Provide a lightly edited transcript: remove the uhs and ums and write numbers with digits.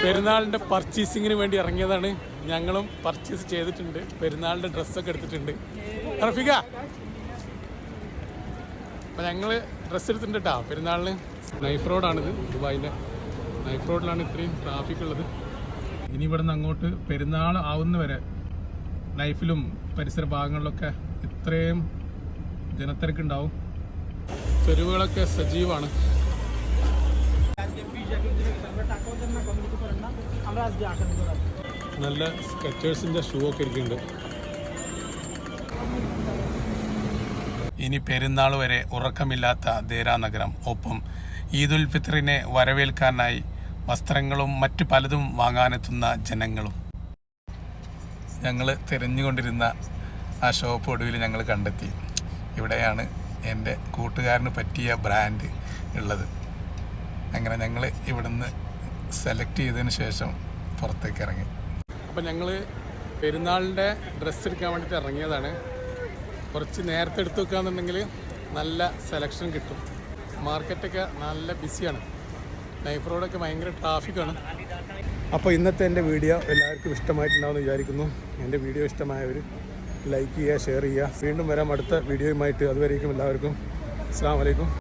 പെരുന്നാളിൻ്റെ പർച്ചേസിങ്ങിന് വേണ്ടി ഇറങ്ങിയതാണ്. ഞങ്ങളും പർച്ചേസ് ചെയ്തിട്ടുണ്ട്, പെരുന്നാളിൻ്റെ ഡ്രസ്സൊക്കെ എടുത്തിട്ടുണ്ട്. റഫീഖ, അപ്പം ഞങ്ങൾ ഡ്രസ്സ് എടുത്തിട്ടുണ്ട് കേട്ടോ പെരുന്നാളിന്. നൈഫ് റോഡാണിത്, ദുബായിൻ്റെ നൈഫ് റോഡിലാണ് ഇത്രയും ട്രാഫിക് ഉള്ളത്. ഇനി ഇവിടെ നിന്ന് അങ്ങോട്ട് പെരുന്നാൾ ആവുന്നവരെ നൈഫിലും പരിസര ഭാഗങ്ങളിലൊക്കെ ഇത്രയും ജനത്തിരക്കുണ്ടാവും. തെരുവുകളൊക്കെ സജീവമാണ്. നല്ല സ്കെച്ചേഴ്സിൻ്റെ ഷൂ ഒക്കെ ഇരിക്കുന്നുണ്ട്. ഇനി പെരുന്നാൾ വരെ ഉറക്കമില്ലാത്ത ദേരാ നഗരം. ഒപ്പം ഈദുൽ ഫിത്റിനെ വരവേൽക്കാനായി വസ്ത്രങ്ങളും മറ്റു പലതും വാങ്ങാനെത്തുന്ന ജനങ്ങളും. ഞങ്ങൾ തിരഞ്ഞുകൊണ്ടിരുന്ന ആ ഷോപ്പ് ഒടുവിൽ ഞങ്ങൾ കണ്ടെത്തി. ഇവിടെയാണ് എൻ്റെ കൂട്ടുകാരന് പറ്റിയ ബ്രാൻഡ് ഉള്ളത്. അങ്ങനെ ഞങ്ങൾ ഇവിടുന്ന് സെലക്ട് ചെയ്തതിന് ശേഷം പുറത്തേക്ക് ഇറങ്ങി. അപ്പം ഞങ്ങൾ പെരുന്നാളിൻ്റെ ഡ്രസ്സ് എടുക്കാൻ വേണ്ടിയിട്ട് ഇറങ്ങിയതാണ്. കുറച്ച് നേരത്തെ എടുത്ത് വെക്കുകയാണെന്നുണ്ടെങ്കിൽ നല്ല സെലക്ഷൻ കിട്ടും. മാർക്കറ്റൊക്കെ നല്ല ബിസിയാണ്. നൈഫ് റോഡൊക്കെ ഭയങ്കര ട്രാഫിക്കാണ്. അപ്പോൾ ഇന്നത്തെ എൻ്റെ വീഡിയോ എല്ലാവർക്കും ഇഷ്ടമായിട്ടുണ്ടാവുമെന്ന് വിചാരിക്കുന്നു. എൻ്റെ വീഡിയോ ഇഷ്ടമായവർ ലൈക്ക് ചെയ്യുക, ഷെയർ ചെയ്യുക. വീണ്ടും വരാം അടുത്ത വീഡിയോയുമായിട്ട്. അതുവരേക്കും എല്ലാവർക്കും അസ്സലാമു അലൈക്കും.